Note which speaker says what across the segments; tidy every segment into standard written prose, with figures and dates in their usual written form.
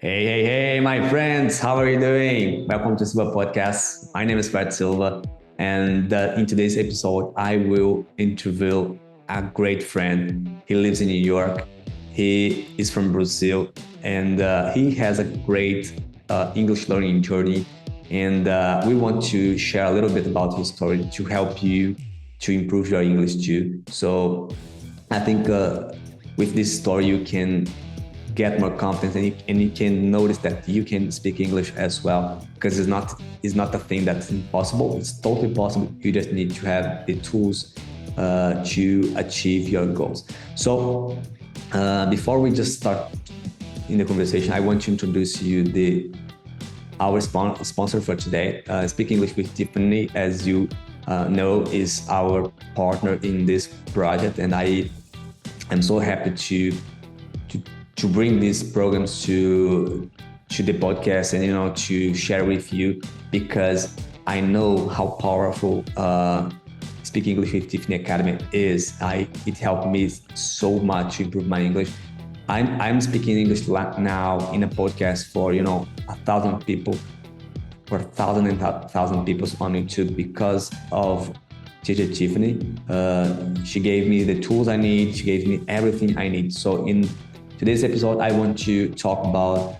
Speaker 1: Hey, my friends, how are you doing? Welcome to SilvaCast. My name is Silva, and in today's episode, I will interview a great friend. He lives in New York. He is from Brazil, and he has a great English learning journey. And we want to share a little bit about his story to help you to improve your English too. So I think with this story, you can get more confidence and you can notice that you can speak English as well because it's not a thing that's impossible. It's totally possible. You just need to have the tools to achieve your goals. So before we just start in the conversation, I want to introduce you the our sponsor for today. Speak English with Tiffany, as you know, is our partner in this project, and I am so happy to bring these programs to the podcast and to share with you, because I know how powerful Speak English with Tiffany Academy is. It helped me so much to improve my English. I'm speaking English now in a podcast for 1,000 people, for thousand people on YouTube because of teacher Tiffany. She gave me the tools I need. She gave me everything I need. So in today's episode, I want to talk about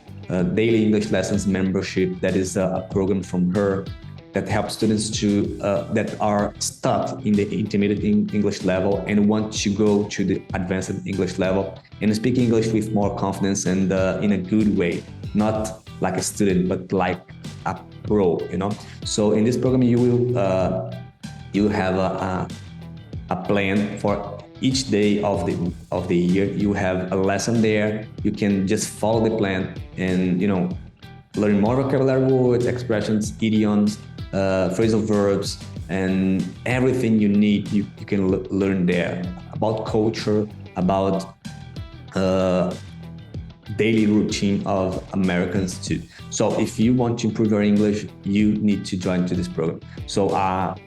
Speaker 1: Daily English Lessons Membership. That is a program from her that helps students that are stuck in the intermediate English level and want to go to the advanced English level and speak English with more confidence and in a good way, not like a student, but like a pro. So in this program, you have a plan for each day of the year. You have a lesson there. You can just follow the plan and learn more vocabulary words, expressions, idioms, phrasal verbs, and everything you need. You can learn there about culture, about daily routine of Americans too. So if you want to improve your English, you need to join to this program. So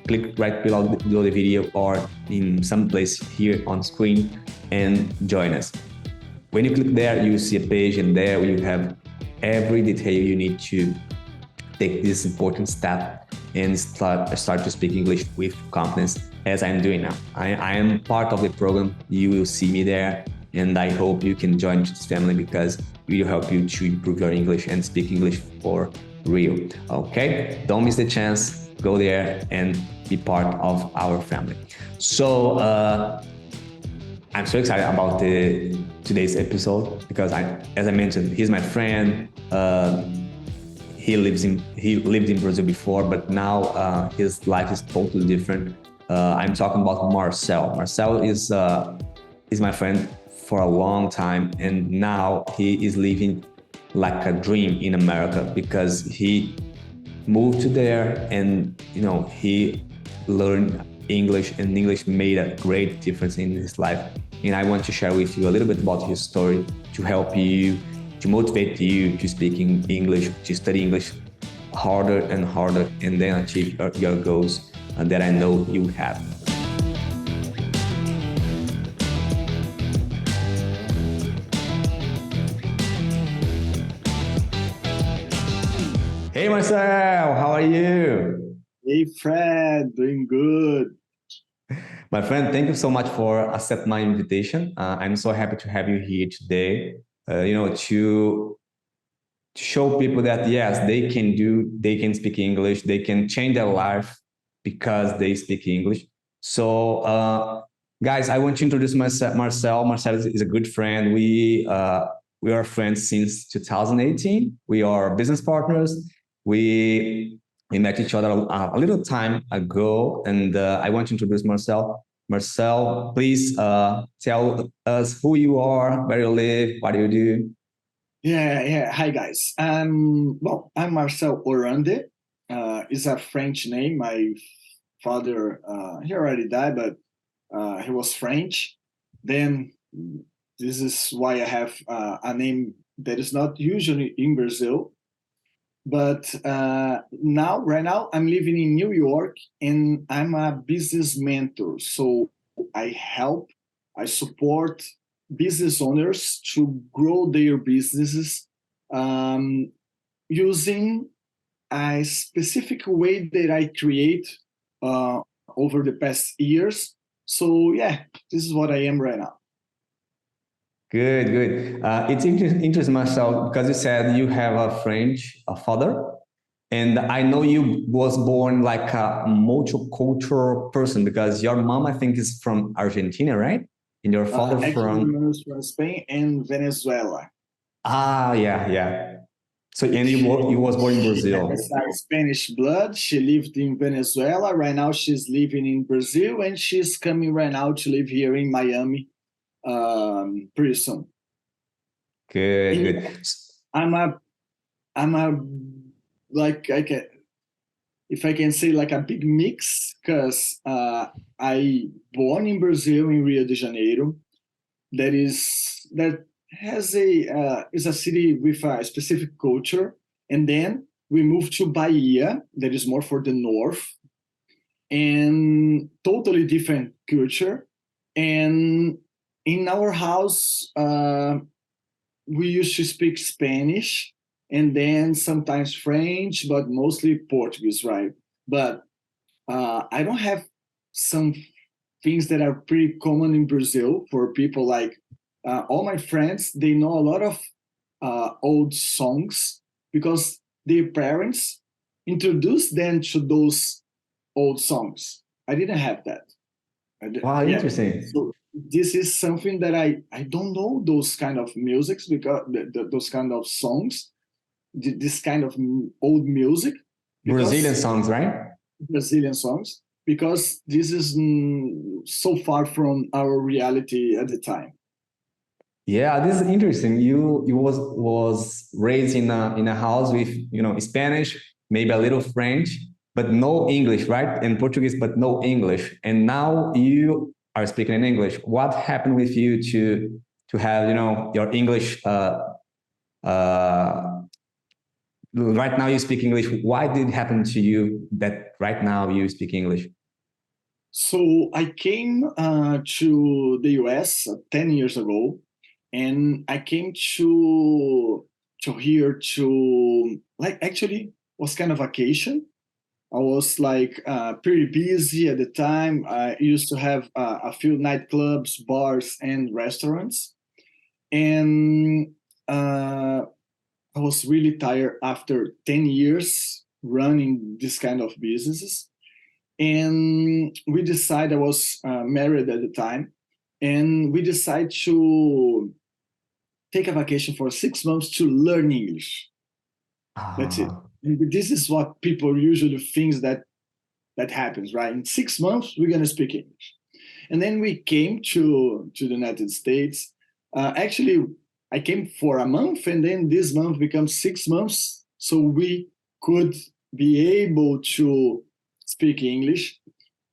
Speaker 1: click right below the video or in some place here on screen and join us. When you click there, you see a page, and there you have every detail you need to take this important step and start to speak English with confidence, as I'm doing now. I am part of the program. You will see me there, and I hope you can join this family because it will help you to improve your English and speak English for real. Okay, don't miss the chance. Go there and be part of our family. So I'm so excited about today's episode because as I mentioned, he's my friend. He lived in Brazil before, but now his life is totally different. I'm talking about Marcel. Marcel is my friend for a long time, and now he is living like a dream in America because he moved to there and he learned English, and English made a great difference in his life. And I want to share with you a little bit about his story to help you, to motivate you to speak English, to study English harder and harder, and then achieve your goals that I know you have. Hey Marcel, how are you?
Speaker 2: Hey Fred, doing good.
Speaker 1: My friend, thank you so much for accepting my invitation. I'm so happy to have you here today. To show people that yes, they can speak English, they can change their life because they speak English. So, guys, I want to introduce myself. Marcel. Marcel is a good friend. We are friends since 2018. We are business partners. We met each other a little time ago, and I want to introduce Marcel. Marcel, please tell us who you are, where you live, what do you do.
Speaker 2: Yeah. Hi guys. I'm Marcel Horande. It's a French name. My father, he already died, but he was French. Then this is why I have a name that is not usually in Brazil. But right now, I'm living in New York, and I'm a business mentor. So I support business owners to grow their businesses um, using a specific way that I create uh, over the past years. So yeah, this is what I am right now.
Speaker 1: Good, good. It's interesting, Marcel, because you said you have a French father, and I know you was born like a multicultural person because your mom, I think, is from Argentina, right? And your father
Speaker 2: Actually, my
Speaker 1: from
Speaker 2: mom is from Spain and Venezuela.
Speaker 1: yeah, yeah. So and you was born in
Speaker 2: She has
Speaker 1: Brazil.
Speaker 2: Spanish blood. She lived in Venezuela. Right now, she's living in Brazil, and she's coming right now to live here in Miami pretty soon.
Speaker 1: Good,
Speaker 2: And
Speaker 1: good.
Speaker 2: I'm a, I'm a, like I can, if I can say, like a big mix, because I born in Brazil in Rio de Janeiro. That has a is a city with a specific culture, and then we moved to Bahia, that is more for the north, and totally different culture. And in our house, we used to speak Spanish and then sometimes French, but mostly Portuguese, right? But I don't have some things that are pretty common in Brazil for people like all my friends. They know a lot of old songs because their parents introduced them to those old songs. I didn't have that.
Speaker 1: Wow,
Speaker 2: Yeah.
Speaker 1: interesting.
Speaker 2: So this is something that I don't know those kind of musics because those kind of songs, this kind of old music
Speaker 1: Brazilian
Speaker 2: because
Speaker 1: songs, right?
Speaker 2: Brazilian songs because this is so far from our reality at the time.
Speaker 1: Yeah, this is interesting. You was raised in a house with Spanish, maybe a little French, but no English, right? And Portuguese, but no English. And now you are speaking in English. What happened with you to have your English? Uh, right now you speak English. Why did it happen to you that right now you speak English?
Speaker 2: So I came to the US 10 years ago, and I came to here to like actually was kind of vacation. I was like pretty busy at the time. I used to have a few nightclubs, bars, and restaurants, and I was really tired after 10 years running this kind of businesses. And we decided, I was married at the time, and we decided to take a vacation for 6 months to learn English. That's it.
Speaker 1: Ah,
Speaker 2: And this is what people usually think that happens, right? In 6 months, we're going to speak English. And then we came to the United States. Actually, I came for a month, and then this month becomes 6 months, so we could be able to speak English.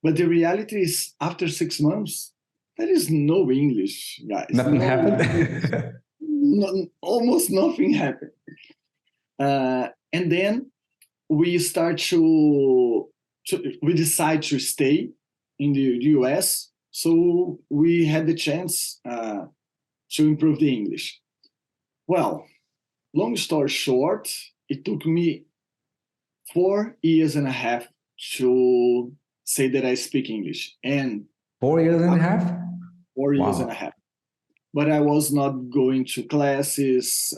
Speaker 2: But the reality is, after 6 months, there is no English, guys.
Speaker 1: nothing
Speaker 2: No,
Speaker 1: happened.
Speaker 2: almost nothing happened. And then we start we decide to stay in the US. So we had the chance to improve the English. Well, long story short, it took me 4 years and a half to say that I speak English, and
Speaker 1: 4 years and a half.
Speaker 2: 4 years and a
Speaker 1: Wow.
Speaker 2: half. But I was not going to classes.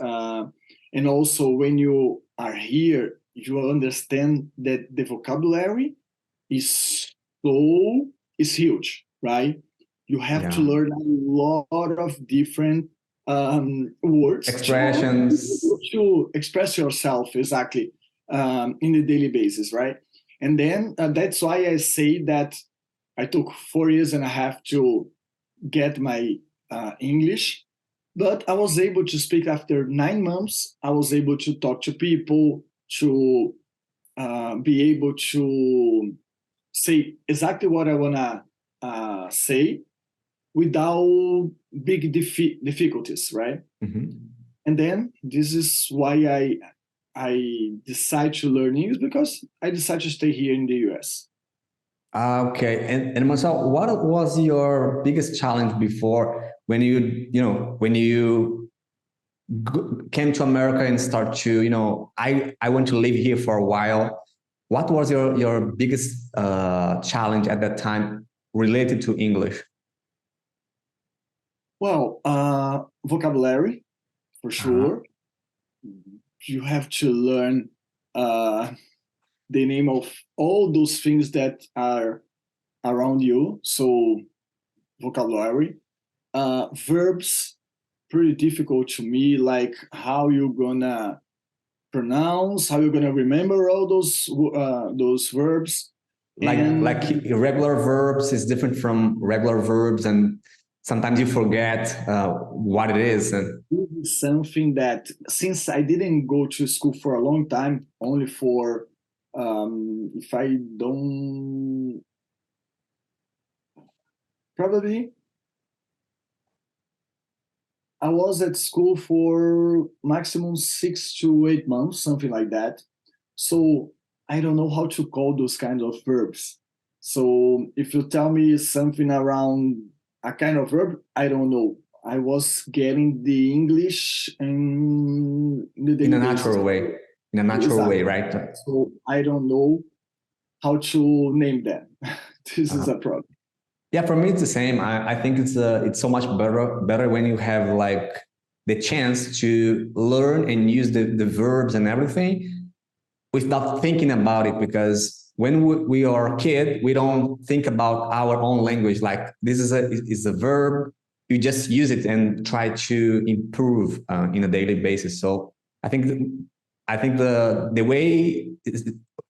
Speaker 2: And also, when you are here, you understand that the vocabulary is is huge, right? You have to
Speaker 1: Yeah.
Speaker 2: learn a lot of different words
Speaker 1: Expressions.
Speaker 2: to express yourself exactly in the daily basis, right? And then that's why I say that I took 4 years and a half to get my English, but I was able to speak after 9 months. I was able to talk to people, to be able to say exactly what I wanna say without big difficulties, right?
Speaker 1: Mhm.
Speaker 2: And then this is why I decide to learn English because I decided to stay here in the US.
Speaker 1: Okay. And Marcel, what was your biggest challenge before when you came to America and start to, I want to live here for a while. What was your biggest challenge at that time related to English?
Speaker 2: Well, vocabulary for
Speaker 1: Uh-huh.
Speaker 2: sure. You have to learn uh, the name of all those things that are around you. So vocabulary, verbs, pretty difficult to me. Like how you gonna pronounce, how you gonna remember all those verbs,
Speaker 1: Like
Speaker 2: and
Speaker 1: irregular verbs is different from regular verbs, and sometimes you forget what it is. And
Speaker 2: this is something that since I didn't go to school for a long time, only for if I don't probably I was at school for maximum 6 to 8 months, something like that. So I don't know how to call those kinds of verbs. So if you tell me something around a kind of verb, I don't know. I was getting the English in the
Speaker 1: in
Speaker 2: daily
Speaker 1: a
Speaker 2: basis.
Speaker 1: natural way, in a natural way,
Speaker 2: Exactly.
Speaker 1: right?
Speaker 2: So I don't know how to name them. This is
Speaker 1: Uh,
Speaker 2: a problem.
Speaker 1: yeah, for me it's the same. I think it's so much better when you have like the chance to learn and use the verbs and everything without thinking about it, because when we are a kid, we don't think about our own language. Like this is a verb, you just use it and try to improve in a daily basis. So I think the way is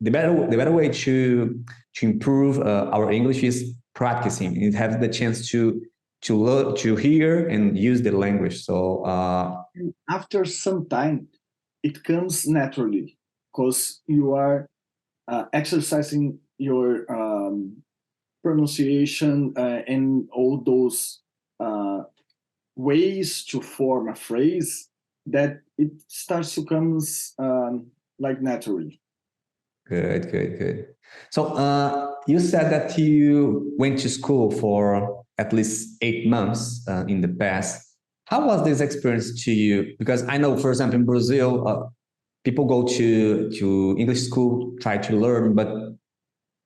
Speaker 1: the better way to improve our English is practicing. It has the chance to learn, to hear and use the language. So
Speaker 2: After some time, it comes naturally because you are exercising your pronunciation and all those uh, ways to form a phrase that it starts to come like naturally.
Speaker 1: good, good, good. So you said that you went to school for at least 8 months in the past. How was this experience to you? Because I know, for example, in Brazil, people go to English school, try to learn, but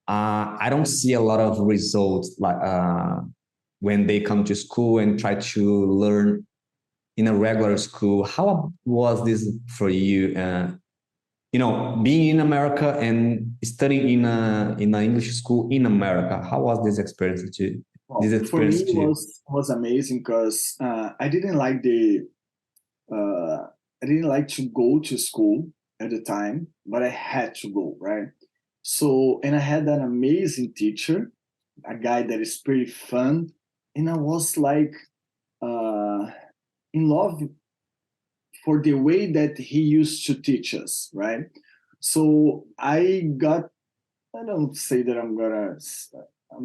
Speaker 1: I don't see a lot of results like when they come to school and try to learn in a regular school. How was this for you? Being in America and studying in an English school in America. How was this experience to you? This
Speaker 2: Well, for me,
Speaker 1: experience
Speaker 2: it
Speaker 1: to you?
Speaker 2: was amazing because uh, I didn't like to go to school at the time, but I had to go, right? So, and I had an amazing teacher, a guy that is pretty fun, and I was like uh, in love for the way that he used to teach us, right? So I don't say that I'm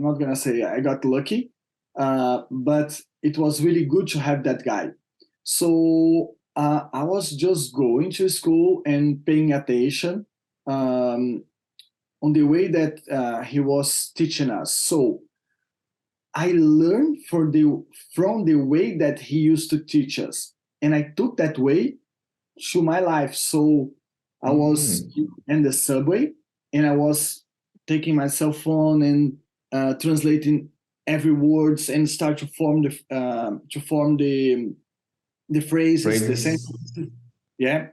Speaker 2: not gonna say I got lucky, but it was really good to have that guy. So I was just going to school and paying attention um, on the way that he was teaching us. So I learned from the way that he used to teach us, and I took that way to my life. So I was
Speaker 1: Mm,
Speaker 2: in the subway, and I was taking my cell phone and translating every words and start to form the phrases, the
Speaker 1: phrases.
Speaker 2: sentences. Yeah,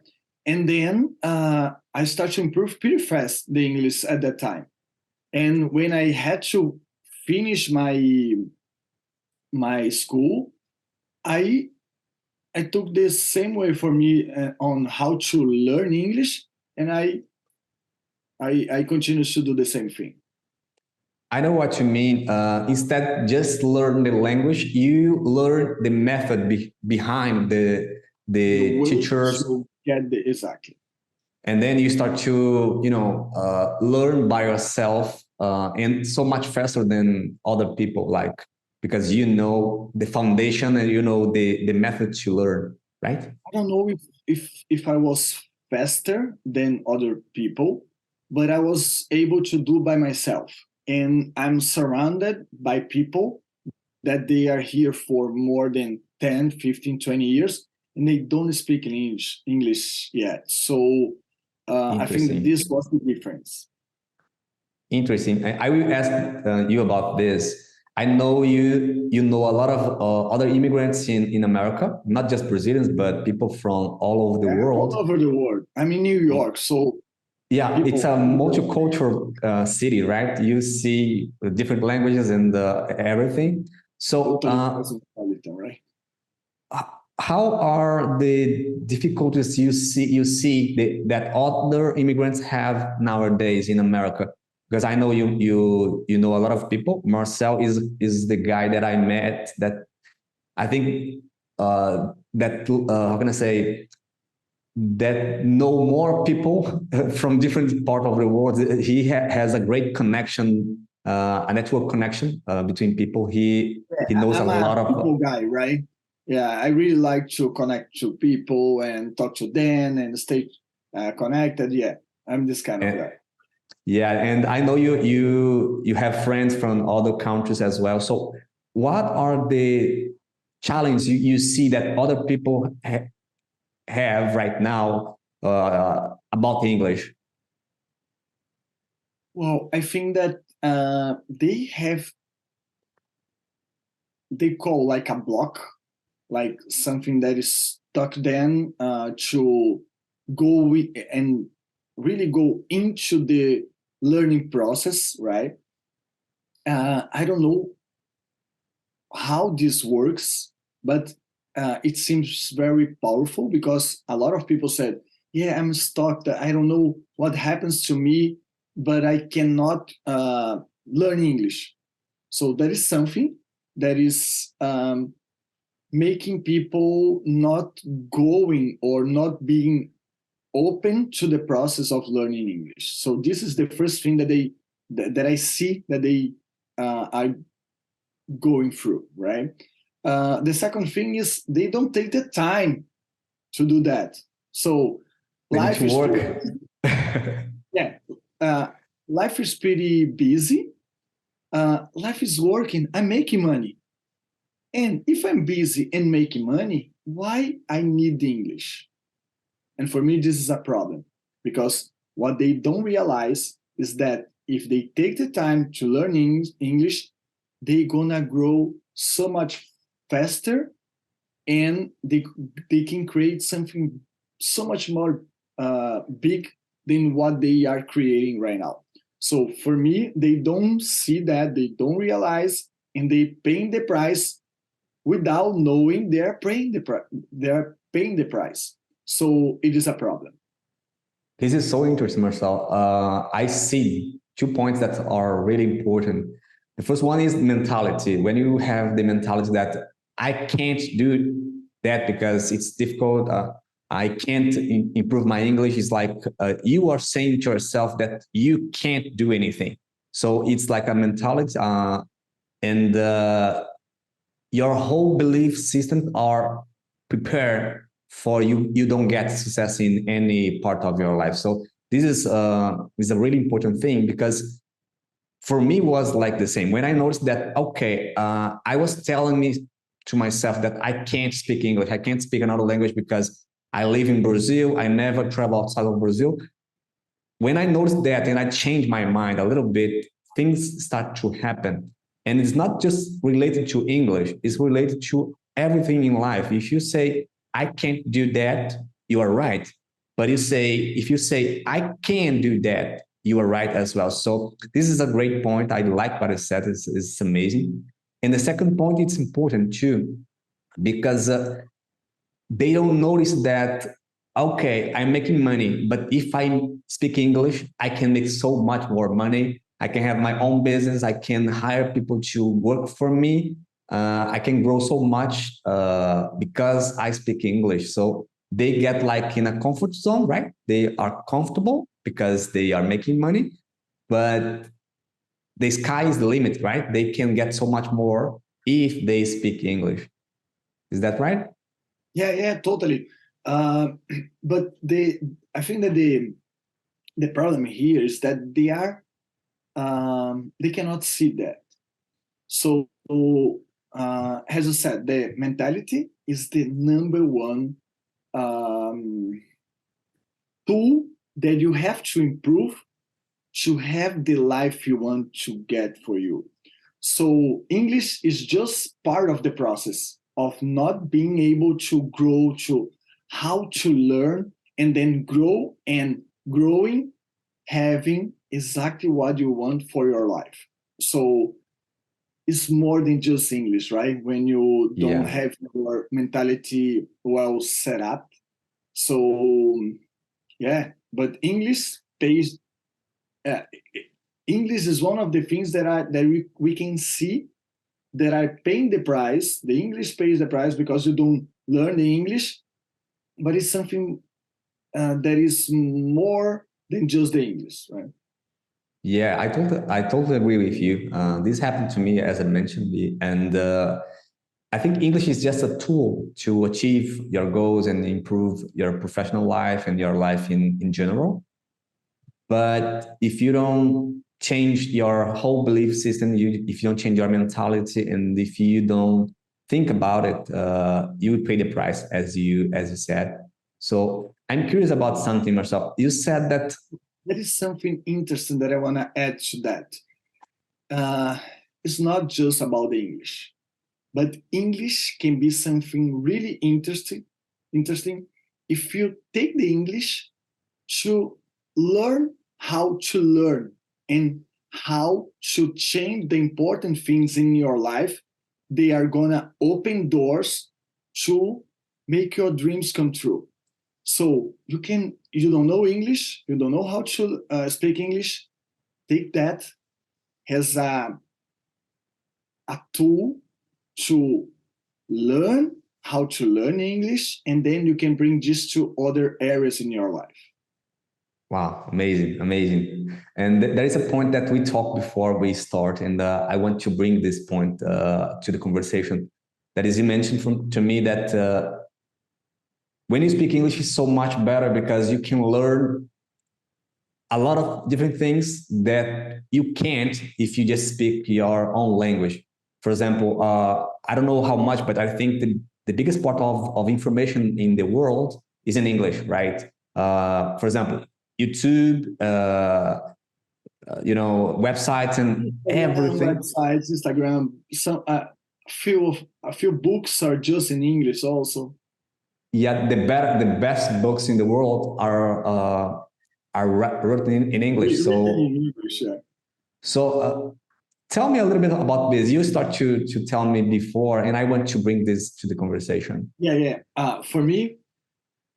Speaker 2: and then I started to improve pretty fast the English at that time. And when I had to finish my school, I I took the same way for me on how to learn English, and I continue to do the same thing.
Speaker 1: I know what you mean. Instead, just learn the language. You learn the method behind
Speaker 2: The
Speaker 1: the
Speaker 2: way
Speaker 1: teachers,
Speaker 2: to get the exactly.
Speaker 1: and then you start to learn by yourself, and so much faster than other people. Like because you know the foundation and you know the method to learn, right?
Speaker 2: I don't know if I was faster than other people, but I was able to do by myself. And I'm surrounded by people that they are here for more than 10, 15, 20 years. and they don't speak in English yet. So I think that
Speaker 1: Interesting.
Speaker 2: this was the difference.
Speaker 1: Interesting. I will ask you about this. I know you know a lot of other immigrants in America, not just Brazilians, but people from all over the
Speaker 2: Yeah, all
Speaker 1: world.
Speaker 2: over the world. I'm in New York, so
Speaker 1: Yeah, it's
Speaker 2: people
Speaker 1: a multicultural city, right? You see different languages and everything. So,
Speaker 2: totally cosmopolitan, right?
Speaker 1: how are the difficulties that other immigrants have nowadays in America? Because I know you know a lot of people. Marcel is the guy that I met that I think that how can I say that know more people from different part of the world. He has a great connection, a network connection between people. He knows a
Speaker 2: I'm a
Speaker 1: lot of
Speaker 2: people guy, right? Yeah, I really like to connect to people and talk to them and stay connected. Yeah, I'm this kind of
Speaker 1: uh,
Speaker 2: guy.
Speaker 1: yeah, and I know you have friends from other countries as well. So, what are the challenges you see that other people have right now about English?
Speaker 2: Well, I think that they call like a block, like something that is stuck then to go with and really go into the learning process, right? I don't know how this works, but it seems very powerful because a lot of people said, yeah, I'm stuck. I don't know what happens to me, but I cannot learn English. So that is something that is making people not going or not being open to the process of learning English. So this is the first thing that I see that they are going through, right? The second thing is they don't take the time to do that. So
Speaker 1: They need
Speaker 2: life
Speaker 1: to
Speaker 2: is
Speaker 1: work.
Speaker 2: pretty, yeah, life is pretty busy. Life is working. I'm making money, and if I'm busy and making money, why I need English? And for me, this is a problem because what they don't realize is that if they take the time to learn English, they're gonna grow so much faster and they can create something so much more big than what they are creating right now. So for me, they don't see that, they don't realize, and they paying the price without knowing they're paying the price. So it is a problem.
Speaker 1: This is so interesting, Marcel. I see 2 points that are really important. The first one is mentality. When you have the mentality that I can't do that because it's difficult, I can't improve my English, it's like you are saying to yourself that you can't do anything. So it's like a mentality, and your whole belief system are prepared for you don't get success in any part of your life. So this is a really important thing because for me was like the same when I noticed that okay, I was telling me to myself that I can't speak English, I can't speak another language because I live in Brazil, I never travel outside of Brazil. When I noticed that and I changed my mind a little bit, things start to happen. And it's not just related to English, it's related to everything in life. If you say, I can't do that, you are right. But if you say, I can do that, you are right as well. So this is a great point. I like what I said. It's amazing. And the second point, it's important too, because they don't notice that okay, I'm making money, but if I speak English, I can make so much more money. I can have my own business, I can hire people to work for me, I can grow so much because I speak English. So they get like in a comfort zone, right? They are comfortable because they are making money, but the sky is the limit, right? They can get so much more if they speak English. Is that right?
Speaker 2: Yeah, totally. Uh, but I think that the problem here is that they cannot see that. So as I said, the mentality is the number one um, tool that you have to improve to have the life you want to get for you. So English is just part of the process of not being able to grow, to how to learn and then grow, and growing, having exactly what you want for your life. So it's more than just English, right? When you don't
Speaker 1: Yeah.
Speaker 2: have your mentality well set up. So yeah, but English pays. Uh, English is one of the things that we can see that are paying the price. The English pays the price because you don't learn the English, but it's something that is more than just the English, right?
Speaker 1: Yeah, I totally agree with you. This happened to me, as I mentioned, and I think English is just a tool to achieve your goals and improve your professional life and your life in general. But if you don't change your whole belief system, if you don't change your mentality, and if you don't think about it, you will pay the price, as you said. So I'm curious about something, Marcel. You said that.
Speaker 2: There is something interesting that I want to add to that. Uh, it's not just about the English, but English can be something really interesting. Interesting if you take the English to learn how to learn and how to change the important things in your life. They are gonna open doors to make your dreams come true. So you don't know English, you don't know how to speak English. Take that as a tool to learn how to learn English, and then you can bring this to other areas in your life.
Speaker 1: Wow, amazing, amazing. And there is a point that we talked before we start, and I want to bring this point to the conversation. That is, you mentioned to me that when you speak English, is so much better because you can learn a lot of different things that you can't if you just speak your own language. For example, I don't know how much, but I think the biggest part of information in the world is in English, right? For example, YouTube, websites and
Speaker 2: Instagram
Speaker 1: everything.
Speaker 2: websites, Instagram. Some a few books are just in English also.
Speaker 1: Yeah, the best books in the world are written in English.
Speaker 2: Written
Speaker 1: So
Speaker 2: in English. Yeah.
Speaker 1: tell me a little bit about this. You start to tell me before, and I want to bring this to the conversation.
Speaker 2: Yeah, yeah. For me,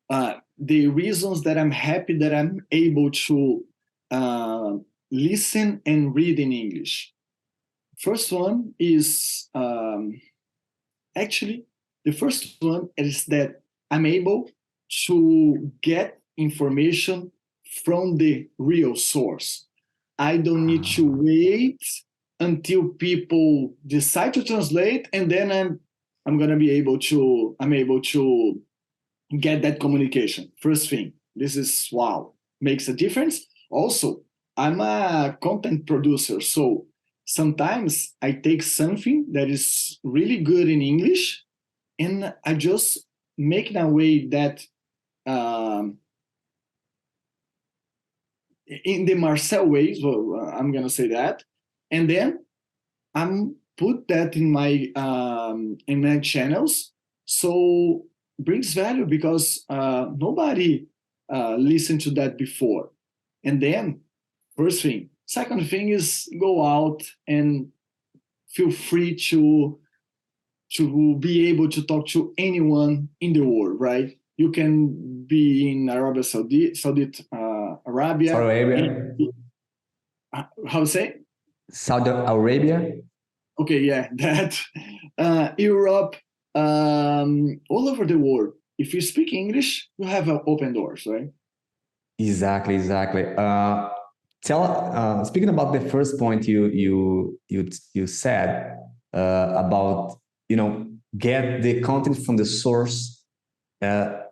Speaker 2: the reasons that I'm happy that I'm able to listen and read in English. First one is actually the first one is that I'm able to get information from the real source. I don't need to wait until people decide to translate, and then I'm able to get that communication. First thing, this is wow, makes a difference. Also, I'm a content producer, so sometimes I take something that is really good in English and I just make in a way that um, in the Marcel ways, well, I'm gonna say that, and then I'm put that in my channels, so brings value because nobody listened to that before. And then first thing, second thing is go out and feel free to be able to talk to anyone in the world, right? You can be in Saudi
Speaker 1: Saudi
Speaker 2: Arabia,
Speaker 1: Arabia,
Speaker 2: how to say?
Speaker 1: Saudi Arabia.
Speaker 2: Okay, yeah, that Europe, all over the world. If you speak English, you have open doors, right?
Speaker 1: Exactly, exactly. Speaking about the first point you said about get the content from the source.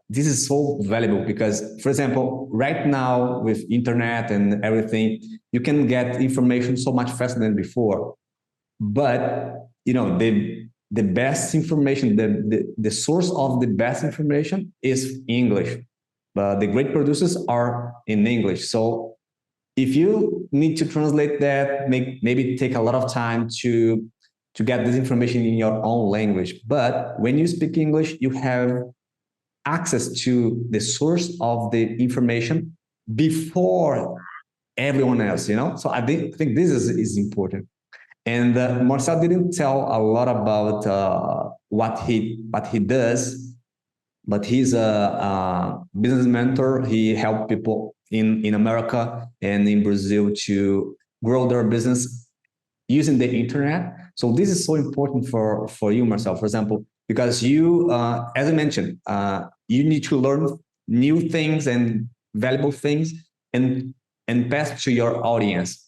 Speaker 1: This is so valuable because, for example, right now with internet and everything, you can get information so much faster than before. But the best information, the source of the best information is English. But the great producers are in English. So if you need to translate that, maybe take a lot of time to get this information in your own language. But when you speak English, you have access to the source of the information before everyone else, you know? So I think this is important. And Marcel didn't tell a lot about what he does, but he's a business mentor. He helped people in America and in Brazil to grow their business using the internet. So this is so important for you, Marcel, for example, because you, as I mentioned, you need to learn new things and valuable things and pass to your audience.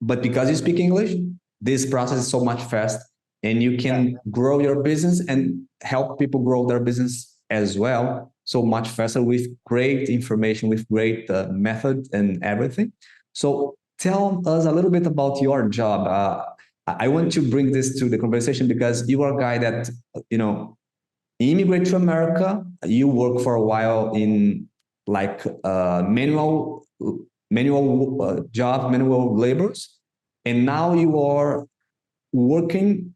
Speaker 1: But because you speak English, this process is so much fast, and you can grow your business and help people grow their business as well so much faster with great information, with great method and everything. So tell us a little bit about your job. I want to bring this to the conversation because you are a guy that, you know, immigrate to America. You work for a while in like manual job, manual labors, and now you are working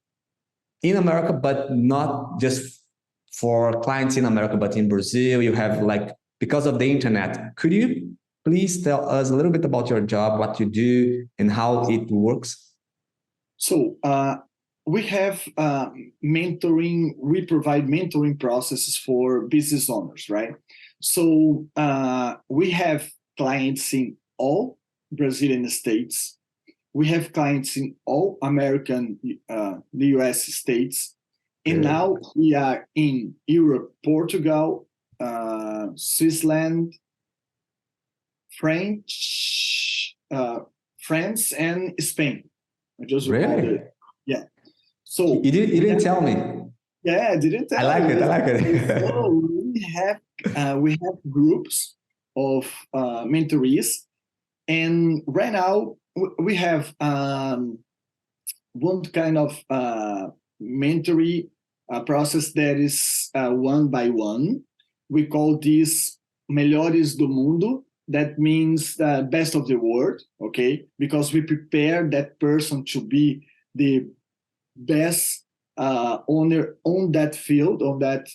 Speaker 1: in America, but not just for clients in America, but in Brazil. You have like, because of the internet. Could you please tell us a little bit about your job, what you do, and how it works?
Speaker 2: So we have mentoring. We provide mentoring processes for business owners, right? So we have clients in all Brazilian states. We have clients in all American, the US states. And now we are in Europe, Portugal, Switzerland, France, and Spain. I just recalled it. Yeah. So
Speaker 1: you didn't tell me.
Speaker 2: Yeah, I didn't tell
Speaker 1: you. I like it.
Speaker 2: So we have groups of mentorees, and right now we have one kind of mentoring process that is one by one. We call this Melhores do Mundo. That means the best of the world, okay? Because we prepare that person to be the best owner on that field, on that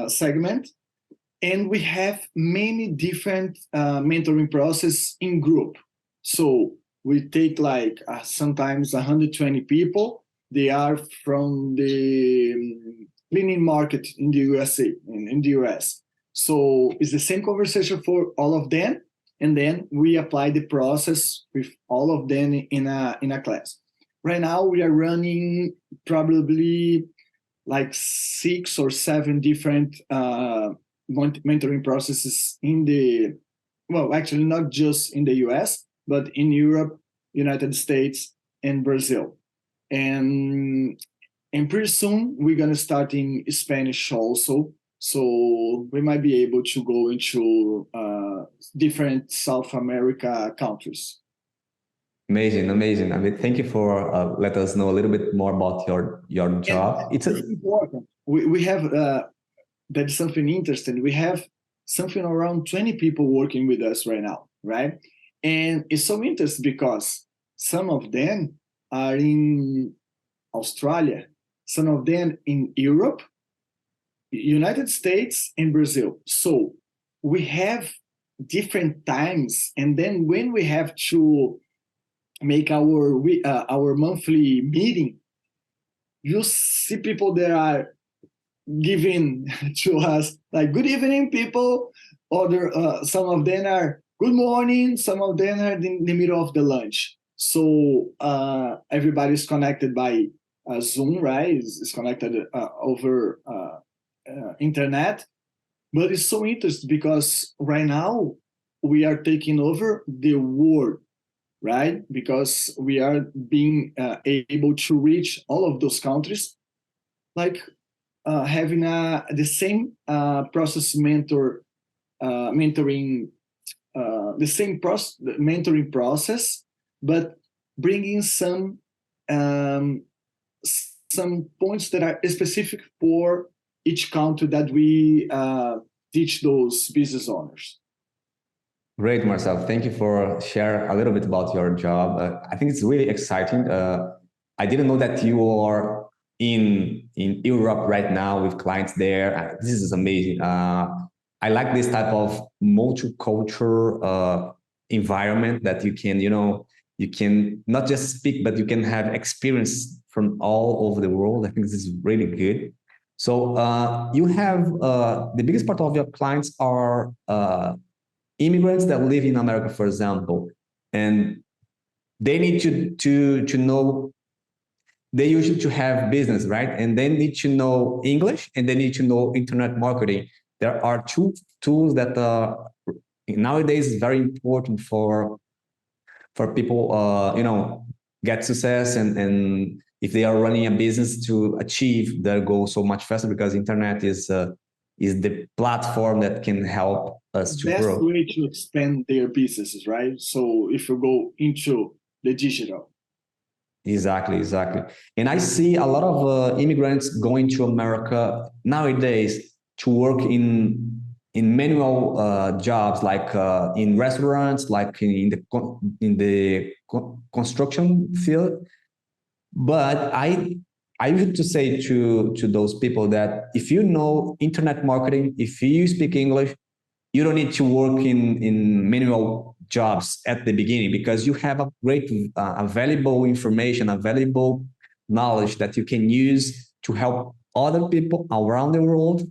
Speaker 2: segment. And we have many different mentoring processes in group. So we take like sometimes 120 people. They are from the cleaning market in the USA, in the US. So it's the same conversation for all of them, and then we apply the process with all of them in a class. Right now we are running probably like 6 or 7 different mentoring processes actually not just in the US, but in Europe, United States, and Brazil. And pretty soon we're gonna start in Spanish also. So we might be able to go into different South America countries.
Speaker 1: Amazing. I mean, thank you for let us know a little bit more about your job.
Speaker 2: It's important. We have that is something interesting. We have something around 20 people working with us right now, right? And it's so interesting because some of them are in Australia, some of them in Europe, United States, and Brazil. So we have different times, and then when we have to make our monthly meeting, you see people that are giving to us like good evening, people. Other some of them are good morning. Some of them are in the middle of the lunch. So everybody's connected by Zoom, right? It's connected over internet. But it's so interesting because right now we are taking over the world, right? Because we are being able to reach all of those countries, like having the same process mentoring, the same mentoring process, but bringing some some points that are specific for each country that we teach those business owners.
Speaker 1: Great, Marcel. Thank you for sharing a little bit about your job. I think it's really exciting. I didn't know that you are in Europe right now with clients there. This is amazing. I like this type of multicultural environment that you can, you can not just speak, but you can have experience from all over the world. I think this is really good. So you have the biggest part of your clients are immigrants that live in America, for example, and they need to know, they usually to have business, right? And they need to know English and they need to know internet marketing. There are two tools that nowadays is very important for people, get success and if they are running a business to achieve their goal so much faster, because internet is the platform that can help us to
Speaker 2: Best
Speaker 1: grow.
Speaker 2: way to expand their businesses, right? So if you go into the digital.
Speaker 1: Exactly. And I see a lot of immigrants going to America nowadays to work in manual jobs, like in restaurants, like in the construction field. But I used to say to those people that if you know internet marketing, if you speak English, you don't need to work in manual jobs at the beginning, because you have a great, valuable information, a valuable knowledge that you can use to help other people around the world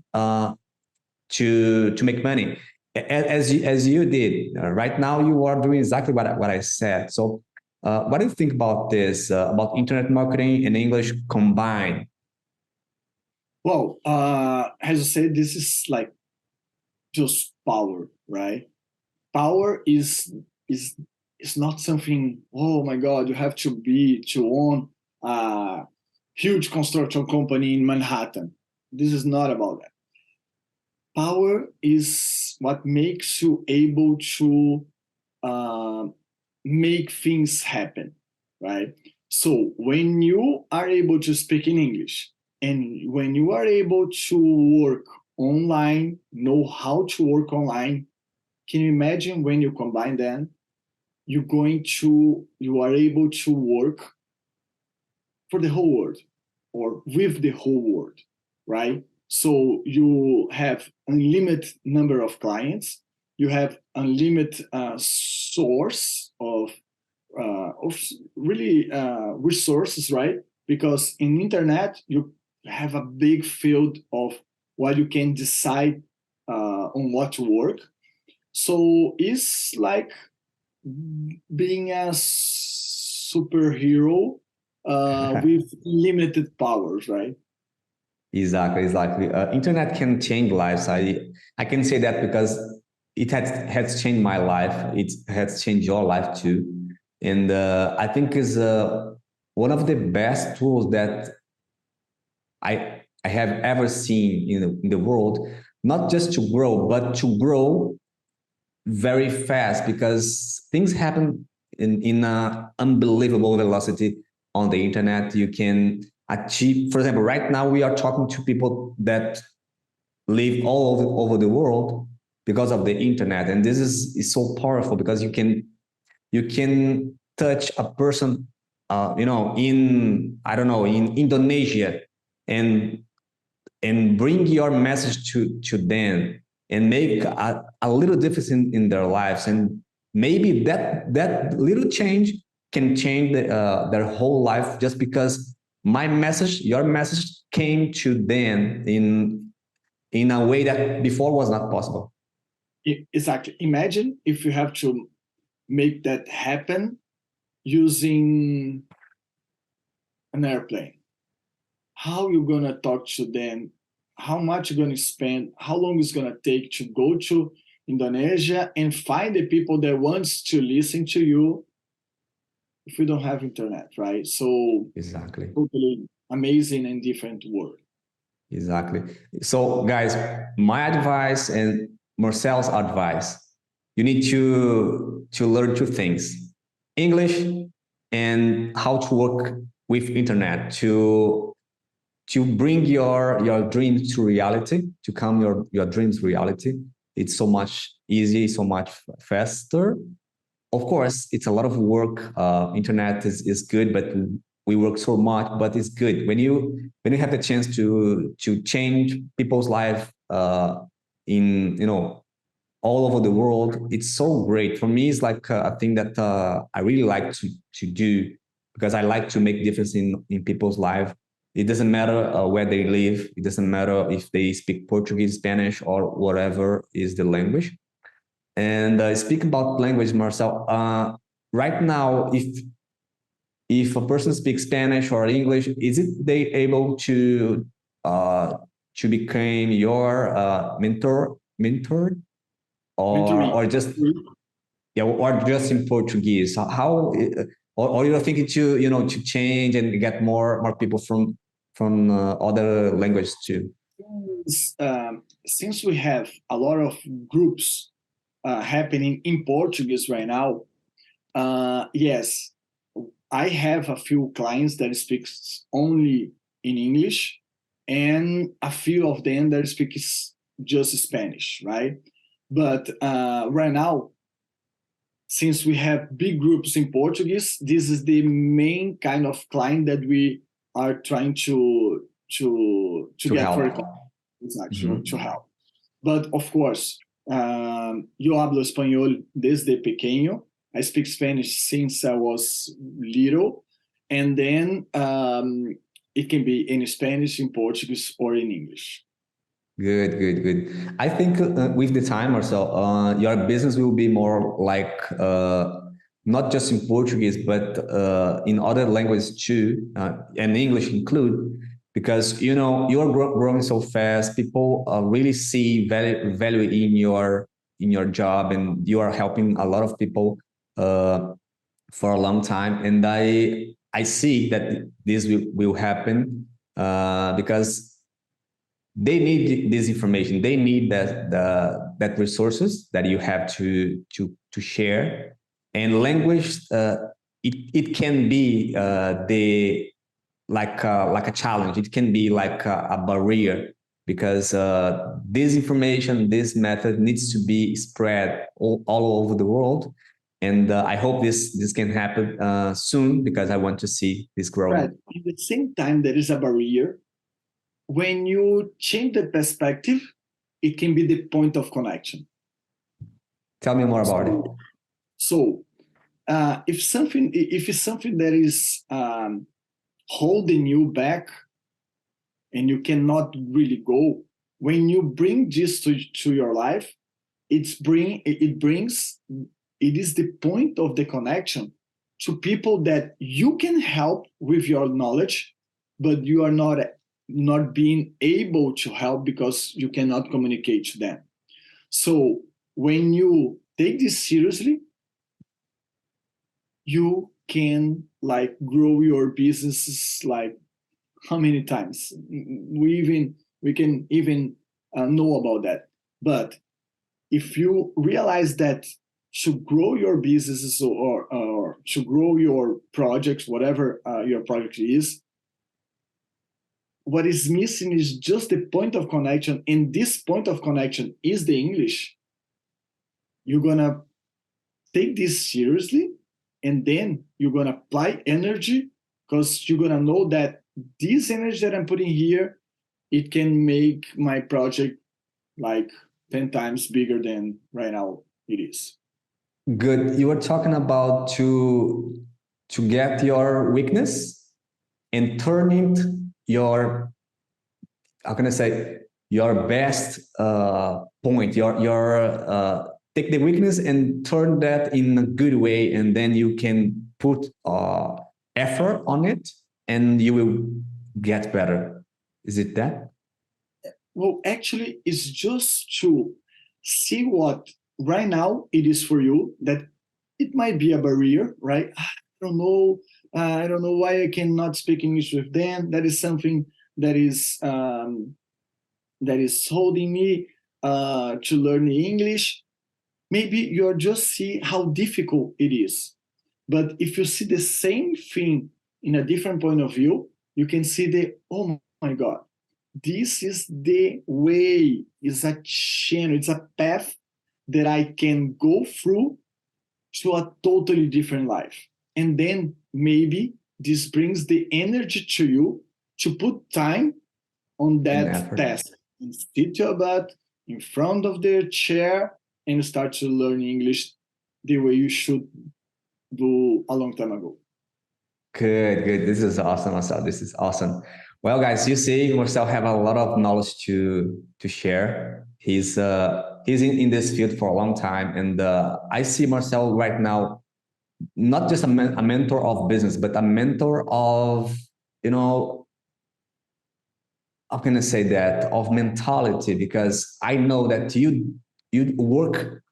Speaker 1: to make money, as you did. Right now, you are doing exactly what I said. So, what do you think about this? About internet marketing and English combined?
Speaker 2: Well, as I said, this is like just power, right? Power is not something. Oh my God, you have to own a huge construction company in Manhattan. This is not about that. Power is what makes you able to uh, make things happen, right? So when you are able to speak in English and when you are able to work online, know how to work online, can you imagine when you combine them, you are able to work for the whole world or with the whole world, right? So you have unlimited number of clients, you have unlimited source of really resources, right? Because in internet you have a big field of what you can decide on what to work. So it's like being a superhero with limited powers, right?
Speaker 1: Exactly. Internet can change lives. I can say that because it has changed my life. It has changed your life too, and I think is one of the best tools that I have ever seen in the world. Not just to grow, but to grow very fast, because things happen in a unbelievable velocity on the internet. You can achieve, for example, right now we are talking to people that live all over the world because of the internet, and this is so powerful because you can touch a person, in, I don't know, in Indonesia, and bring your message to them and make a little difference in their lives. And maybe that little change can change their whole life, just because your message came to them in a way that before was not possible.
Speaker 2: Exactly. Imagine if you have to make that happen using an airplane. How you gonna talk to them? How much you're gonna spend? How long it's gonna take to go to Indonesia and find the people that wants to listen to you if we don't have internet, right? So
Speaker 1: Exactly.
Speaker 2: totally amazing and different world.
Speaker 1: Exactly. So, guys, my advice and Marcel's advice: you need to learn two things: English and how to work with internet to to bring your dreams to reality, to come your dreams reality. It's so much easy, so much faster. Of course, it's a lot of work. Internet is good, but we work so much, but it's good when you have the chance to change people's life in all over the world. It's so great for me. It's like a thing that I really like to do, because I like to make difference in people's life. It doesn't matter where they live. It doesn't matter if they speak Portuguese, Spanish, or whatever is the language. And speak about language, Marcel. Right now, if a person speaks Spanish or English, is it they able uh, to become your mentor,
Speaker 2: Mentoring.
Speaker 1: or just, yeah, or just in Portuguese? How or you're thinking to to change and get more people from other languages too?
Speaker 2: Since we have a lot of groups happening in Portuguese right now, yes, I have a few clients that speaks only in English, and a few of them that speaks just Spanish, right? But right now, since we have big groups in Portuguese, this is the main kind of client that we are trying to
Speaker 1: To
Speaker 2: get for
Speaker 1: help.
Speaker 2: a
Speaker 1: Mhm.
Speaker 2: to help. But of course, yo hablo español desde pequeño. I speak Spanish since I was little, and then it can be in Spanish, in Portuguese, or in English.
Speaker 1: Good, good, good. I think with the time or so, your business will be more like not just in Portuguese, but in other languages too, and English include, because you're growing so fast. People really see value in your job, and you are helping a lot of people for a long time. And I see that this will happen because they need this information. They need that resources that you have to share. And language, it can be the like a challenge. It can be like a barrier, because this information, this method needs to be spread all over the world. And I hope this can happen soon, because I want to see this growing.
Speaker 2: Right. At the same time, there is a barrier. When you change the perspective, it can be the point of connection.
Speaker 1: Tell me more about it.
Speaker 2: So, if it's something that is holding you back and you cannot really go, when you bring this to your life, it is the point of the connection to people that you can help with your knowledge, but you are not being able to help because you cannot communicate to them. So when you take this seriously, you can like grow your businesses like how many times we can even know about that. But if you realize that to grow your businesses or to grow your projects, whatever your project is, what is missing is just the point of connection, and this point of connection is the English. You're gonna take this seriously, and then you're gonna apply energy, because you're gonna know that this energy that I'm putting here, it can make my project like 10 times bigger than right now it is.
Speaker 1: Good. You were talking about to get your weakness and turn it your, how can I say, your best point. Your take the weakness and turn that in a good way, and then you can put effort on it, and you will get better. Is it that?
Speaker 2: Well, actually, it's just to see what right now it is for you, that it might be a barrier, right? Don't know. I don't know why I cannot speak English with them. That is something that is holding me to learn English. Maybe you're just see how difficult it is. But if you see the same thing in a different point of view, you can see the, oh my God, this is the way, it's a channel, it's a path that I can go through to a totally different life. And then maybe this brings the energy to you to put time on
Speaker 1: And
Speaker 2: that
Speaker 1: effort.
Speaker 2: task and sit your butt in front of the chair and start to learn English the way you should do a long time ago.
Speaker 1: Good, good. This is awesome, Marcel. This is awesome. Well, guys, you see, Marcel have a lot of knowledge to share. He's in this field for a long time, and I see Marcel right now not just a mentor of business, but a mentor of, you know, how can I say that, of mentality, because I know that you work,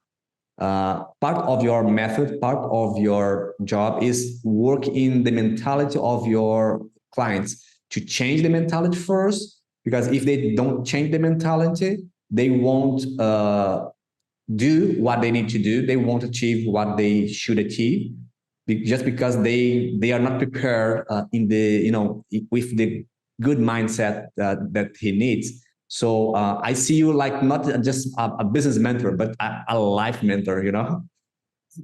Speaker 1: part of your method, part of your job is work in the mentality of your clients to change the mentality first, because if they don't change the mentality, they won't do what they need to do. They won't achieve what they should achieve, just because they are not prepared in the, you know, with the good mindset that he needs. So I see you like not just a business mentor, but a life mentor, you know.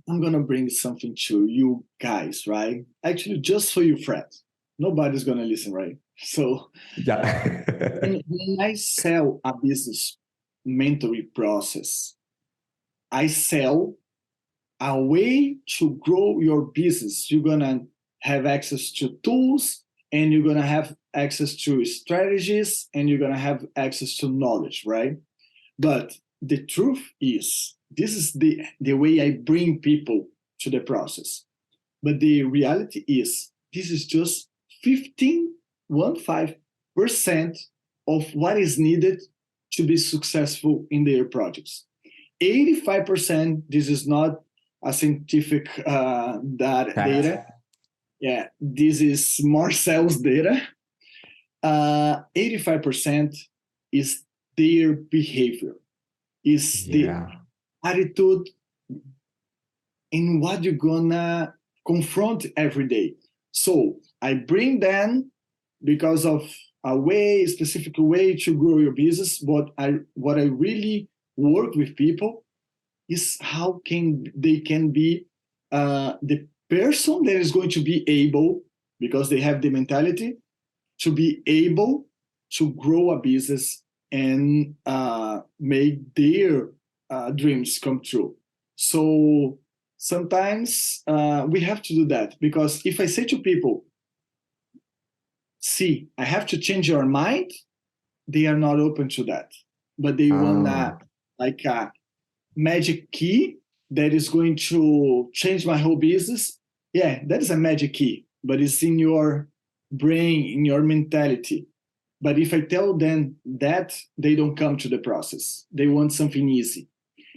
Speaker 2: I'm gonna bring something to you guys, right? Actually, just for you, friends. Nobody's gonna listen, right? So
Speaker 1: Yeah.
Speaker 2: when I sell a business mentoring process, I sell a way to grow your business. You're gonna have access to tools, and you're gonna have access to strategies, and you're gonna have access to knowledge, right? But the truth is, this is the way I bring people to the process. But the reality is, this is just 15% of what is needed to be successful in their projects. 85%, this is not a scientific data. Yeah, this is Marcel's data. 85% is their behavior, is the
Speaker 1: Yeah.
Speaker 2: attitude in what you're gonna confront every day. So I bring them because of a specific way to grow your business. What I really work with people is how they can be the person that is going to be able, because they have the mentality, to be able to grow a business and make their dreams come true. So sometimes we have to do that, because if I say to people, see, I have to change your mind, they are not open to that. But they want like a magic key that is going to change my whole business. Yeah, that is a magic key, but it's in your brain, in your mentality. But if I tell them that, they don't come to the process. They want something easy.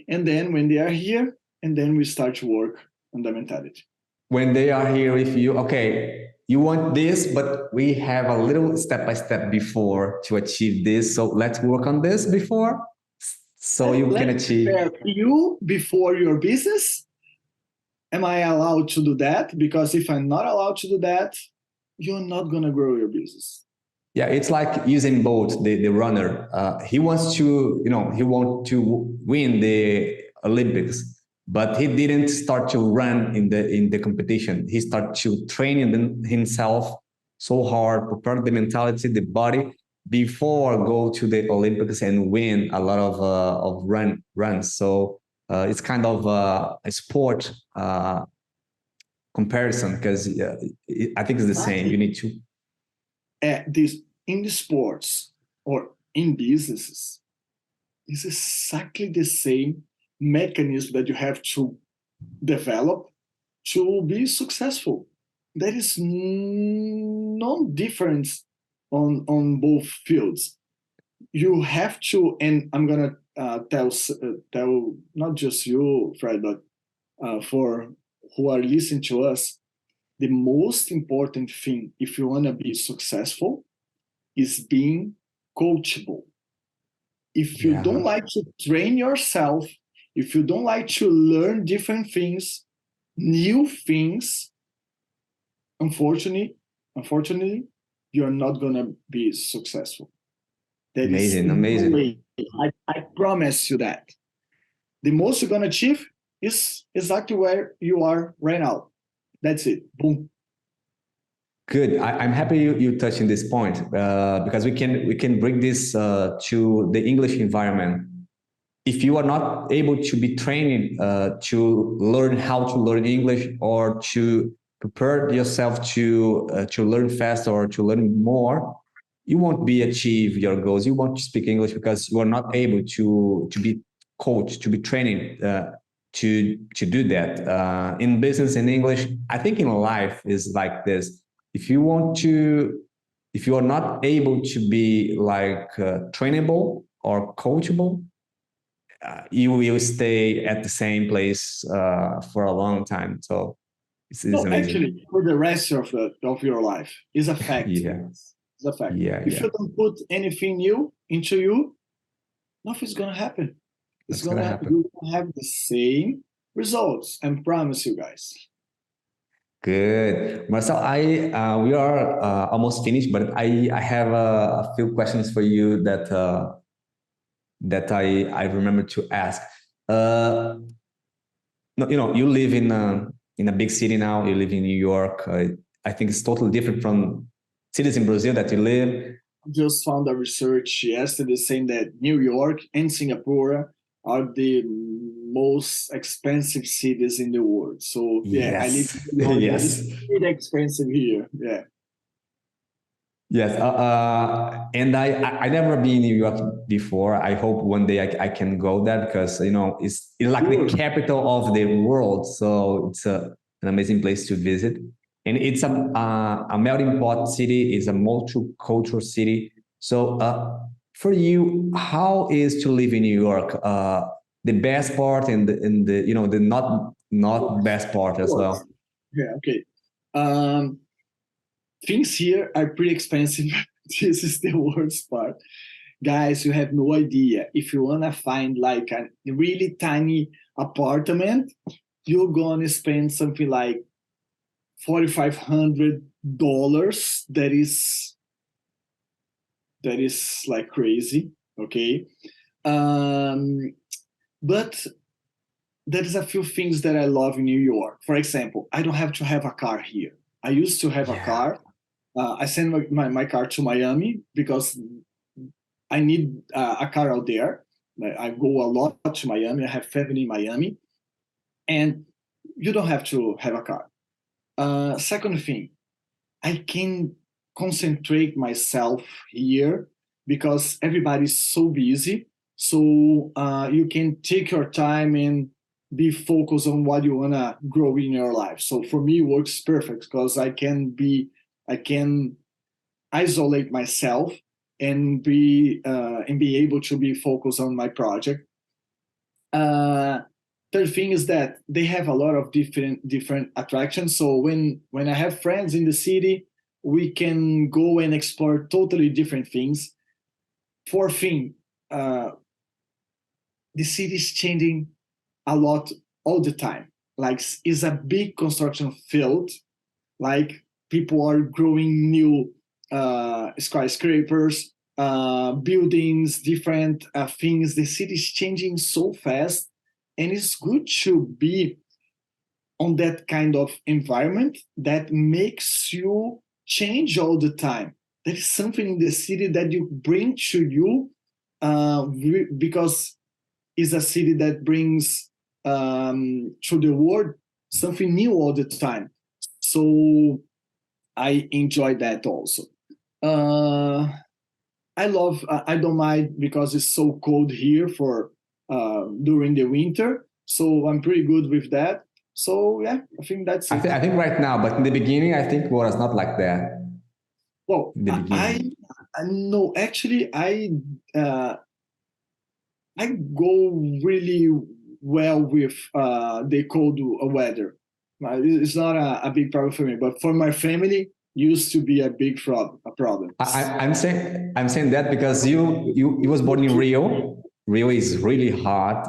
Speaker 2: And then when they are here, and then we start to work on the mentality.
Speaker 1: When they are here with you, okay, you want this, but we have a little step by step before to achieve this. So let's work on this before, so you can
Speaker 2: Let's
Speaker 1: achieve.
Speaker 2: prepare you before your business. Am I allowed to do that? Because if I'm not allowed to do that, you're not going to grow your business.
Speaker 1: Yeah, it's like Usain Bolt, the runner. He wants to, you know, he wants to win the Olympics, but he didn't start to run in the competition. He started to train himself so hard, prepare the mentality, the body before go to the Olympics and win a lot of runs. So it's kind of a sport comparison, because I think it's the same. You need to.
Speaker 2: This in the sports or in businesses, it's exactly the same mechanism that you have to develop to be successful. There is no difference on both fields. You have to, and I'm gonna tell not just you, Fred, but for who are listening to us, the most important thing if you want to be successful is being coachable. If you don't like to train yourself, if you don't like to learn different things, new things, unfortunately, you're not gonna be successful. There is
Speaker 1: Amazing,
Speaker 2: no
Speaker 1: amazing.
Speaker 2: way. I promise you that. The most you're gonna achieve is exactly where you are right now. That's it. Boom.
Speaker 1: Good. I'm happy you touching this point because we can bring this to the English environment. If you are not able to be trained to learn how to learn English or to prepare yourself to learn fast or to learn more, you won't be achieve your goals. You won't speak English because you are not able to be coached, to be trained to do that. In business, in English, I think in life is like this. If you want to, if you are not able to be like trainable or coachable, you will stay at the same place for a long time. So it's
Speaker 2: No,
Speaker 1: amazing.
Speaker 2: actually, for the rest of your life is a fact.
Speaker 1: Yeah,
Speaker 2: It's a fact.
Speaker 1: yeah,
Speaker 2: If
Speaker 1: yeah.
Speaker 2: you don't put anything new into you, nothing's gonna happen. It's
Speaker 1: That's gonna
Speaker 2: gonna
Speaker 1: happen.
Speaker 2: you will have the same results. I promise you guys.
Speaker 1: Good, Marcel. I we are almost finished, but I have a few questions for you that I remember to ask. Uh, no, you live in a big city now. You live in New York. I think it's totally different from cities in Brazil that you live.
Speaker 2: Just found a research yesterday saying that New York and Singapore are the most expensive cities in the world. So yeah, I live
Speaker 1: Yes,
Speaker 2: in New York and
Speaker 1: yes,
Speaker 2: it's pretty expensive here. Yeah.
Speaker 1: yes. And I never been in New York before. I hope one day I can go there because it's like the
Speaker 2: Sure.
Speaker 1: capital of the world. So it's an amazing place to visit, and it's a melting pot city. It's a multicultural city. So for you, how is to live in New York? The best part and the the not best part as
Speaker 2: Sure.
Speaker 1: well.
Speaker 2: Yeah, okay. Um, Things here are pretty expensive. This is the worst part. Guys, you have no idea. If you wanna find like a really tiny apartment, you're gonna spend something like $4,500. That is like crazy. Okay. Um, but there is a few things that I love in New York. For example, I don't have to have a car here. I used to have a
Speaker 1: Yeah.
Speaker 2: car. I send my car to Miami because I need a car out there. I go a lot to Miami. I have family in Miami, and you don't have to have a car. Second thing, I can concentrate myself here because everybody's so busy. So you can take your time and be focused on what you wanna grow in your life. So for me, it works perfect because I can isolate myself and be able to be focused on my project. Uh, Third thing is that they have a lot of different attractions. So when I have friends in the city, we can go and explore totally different things. Fourth thing, uh, the city is changing a lot all the time. Like it's a big construction field. Like people are growing new skyscrapers, buildings, different things. The city is changing so fast, and it's good to be on that kind of environment that makes you change all the time. There is something in the city that you bring to you because it's a city that brings to the world something new all the time. So I enjoy that also. Uh, I love. I don't mind because it's so cold here for during the winter. So I'm pretty good with that. So yeah, I think that's
Speaker 1: I
Speaker 2: it.
Speaker 1: think I think right now, but in the beginning, I think it was not like that.
Speaker 2: Well,
Speaker 1: In the beginning.
Speaker 2: I no, actually uh, I go really well with the cold weather. It's not a big problem for me, but for my family, used to be a big problem.
Speaker 1: I'm saying that because you was born in Rio. Rio is really hot.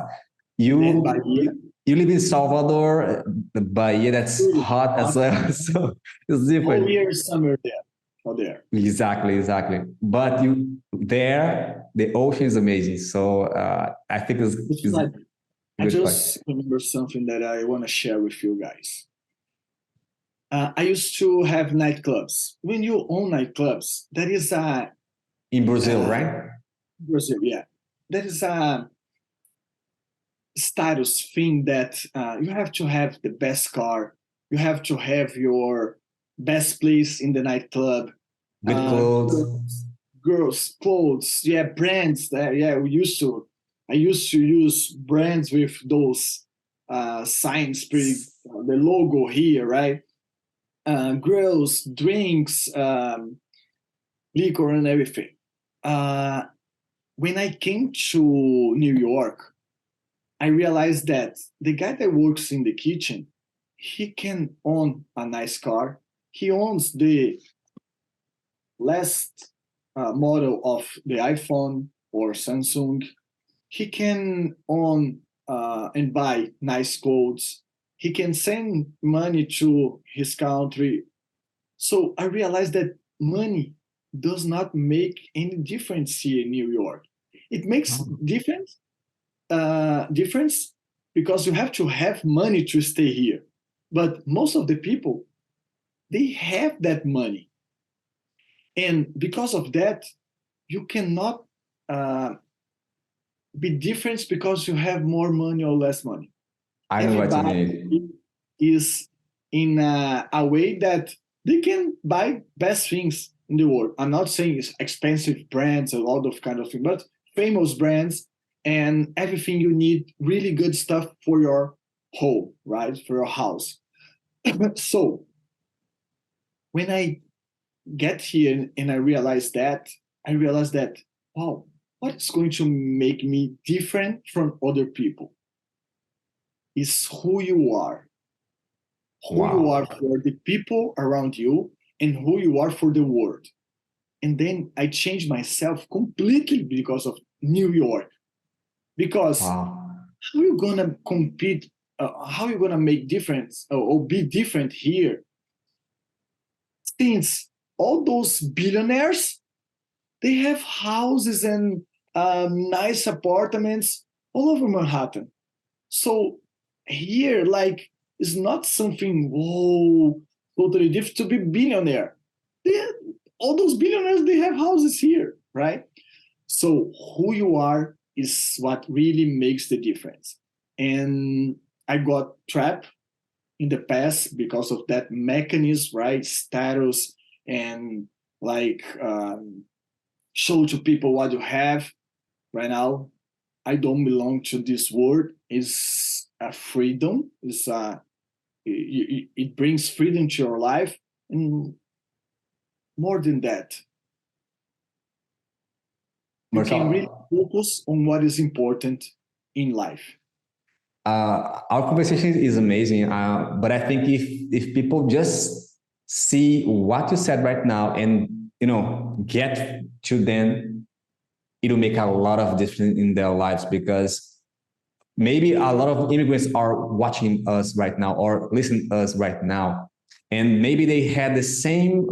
Speaker 2: And then
Speaker 1: You
Speaker 2: Bahia,
Speaker 1: you live in Salvador, the Bahia that's
Speaker 2: really
Speaker 1: hot as
Speaker 2: hot.
Speaker 1: well. So it's
Speaker 2: Whole
Speaker 1: different.
Speaker 2: year is summer there. out there.
Speaker 1: Exactly. But the ocean is amazing. So I think
Speaker 2: It's
Speaker 1: is
Speaker 2: like,
Speaker 1: a
Speaker 2: I
Speaker 1: good point.
Speaker 2: just remember something that I want to share with you guys. I used to have nightclubs. When you own nightclubs, that is a
Speaker 1: In Brazil,
Speaker 2: uh,
Speaker 1: right?
Speaker 2: Brazil, yeah, that is a status thing that you have to have the best car, you have to have your best place in the nightclub,
Speaker 1: Good clothes.
Speaker 2: girls, clothes, yeah, brands. Yeah, I used to use brands with those signs, pretty the logo here, right? Grills, drinks, liquor, and everything. Uh, when I came to New York, I realized that the guy that works in the kitchen, he can own a nice car. He owns the last model of the iPhone or Samsung. He can own and buy nice clothes. He can send money to his country. So I realized that money does not make any difference here in New York. It makes difference because you have to have money to stay here. But most of the people, they have that money. And because of that, you cannot uh, be different because you have more money or less money.
Speaker 1: I know what you
Speaker 2: Everybody
Speaker 1: mean.
Speaker 2: is in a way that they can buy best things in the world. I'm not saying it's expensive brands, a lot of kind of thing, but famous brands and everything you need, really good stuff for your home, right? For your house. So when I get here and I realized that, wow, what's going to make me different from other people is who you are
Speaker 1: Wow.
Speaker 2: for the people around you and who you are for the world. And then I changed myself completely because of New York. Because
Speaker 1: Wow.
Speaker 2: how are you gonna compete? How are you gonna make difference or be different here? Since all those billionaires, they have houses and nice apartments all over Manhattan. So here, like, is not something whoa totally different to be billionaire. They, all those billionaires, they have houses here, right? So who you are is what really makes the difference. And I got trapped in the past because of that mechanism, right? Status and like show to people what you have right now. I don't belong to this world. It's a freedom. It brings freedom to your life, and more than that, you can really
Speaker 1: Marcel,
Speaker 2: focus on what is important in life.
Speaker 1: our conversation is amazing, but I think if people just see what you said right now and get to them, it'll make a lot of difference in their lives because maybe a lot of immigrants are watching us right now or listening to us right now, and maybe they had the same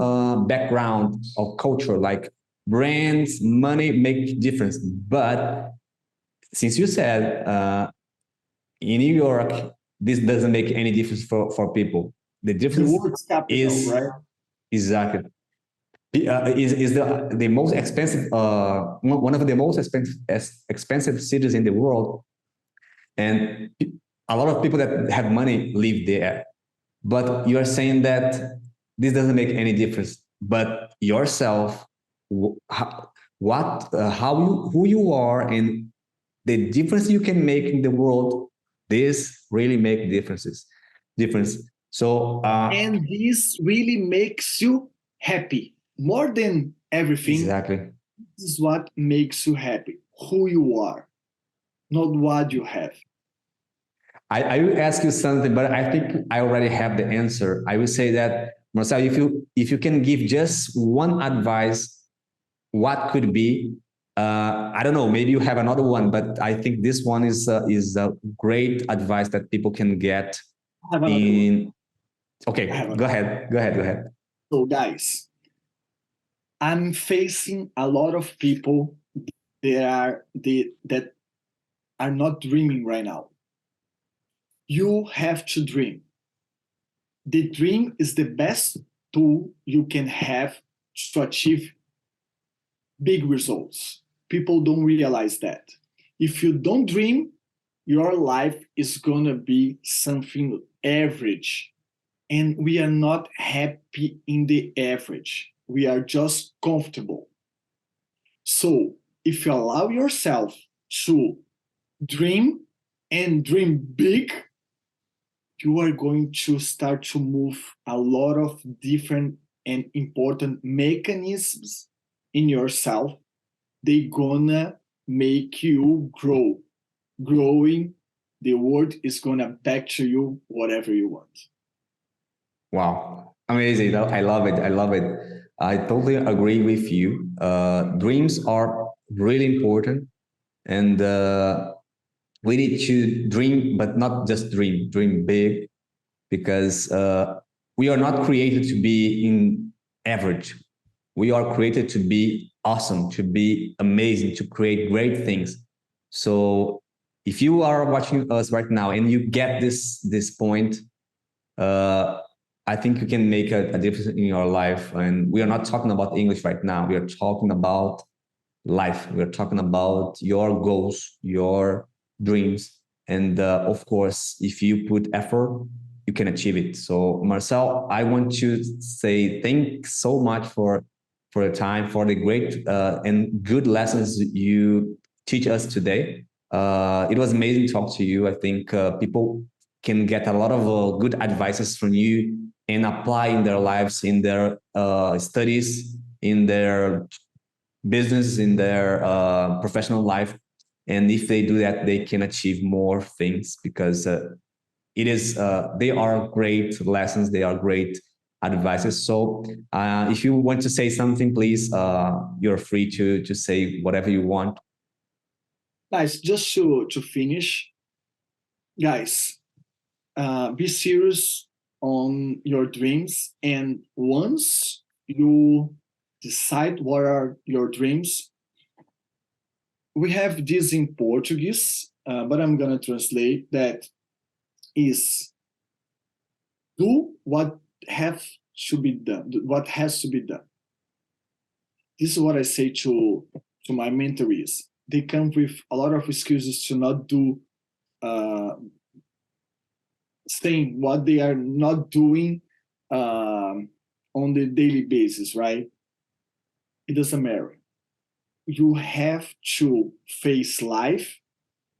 Speaker 1: background of culture, like brands, money make difference, but since you said in New York, this doesn't make any difference for people. The
Speaker 2: The
Speaker 1: difference
Speaker 2: world's capital,
Speaker 1: is
Speaker 2: right?
Speaker 1: exactly is the most expensive one of the most expensive cities in the world, and a lot of people that have money live there. But you are saying that this doesn't make any difference. But yourself, how you who you are, and the difference you can make in the world, this really make difference. So
Speaker 2: And this really makes you happy more than everything.
Speaker 1: exactly.
Speaker 2: This is what makes you happy, who you are, not what you have.
Speaker 1: I will ask you something, but I think I already have the answer. I will say that, Marcel, if you can give just one advice, what could be? I don't know. Maybe you have another one, but I think this one is a great advice that people can get.
Speaker 2: I have another one.
Speaker 1: In
Speaker 2: I
Speaker 1: okay,
Speaker 2: have
Speaker 1: go
Speaker 2: another.
Speaker 1: ahead. Go ahead. Go ahead.
Speaker 2: So, guys, I'm facing a lot of people that are not dreaming right now. You have to dream. The dream is the best tool you can have to achieve big results. People don't realize that. If you don't dream, your life is gonna be something average. And we are not happy in the average. We are just comfortable. So if you allow yourself to dream and dream big, you are going to start to move a lot of different and important mechanisms in yourself. They gonna make you grow. Growing, the world is gonna back to you whatever you want.
Speaker 1: Wow, amazing. I love it. I love it. I totally agree with you. Dreams are really important, and we need to dream, but not just dream, dream big, because we are not created to be in average. We are created to be awesome, to be amazing, to create great things. So if you are watching us right now and you get this point, uh, I think you can make a difference in your life. And we are not talking about English right now. We are talking about life. We are talking about your goals, your dreams. And of course, if you put effort, you can achieve it. So Marcel, I want to say thanks so much for the time, for the great and good lessons you teach us today. It was amazing to talk to you. I think people can get a lot of good advices from you and apply in their lives, in their studies, in their business, in their professional life. And if they do that, they can achieve more things because they are great lessons. They are great advices. So if you want to say something, please, you're free to say whatever you want.
Speaker 2: Nice. Just to finish, guys, be serious on your dreams. And once you decide what are your dreams, we have this in Portuguese, but I'm going to translate that is do what have to be done, what has to be done. This is what I say to my mentorees. They come with a lot of excuses to not do uh, saying what they are not doing on the daily basis, right? It doesn't matter. You have to face life,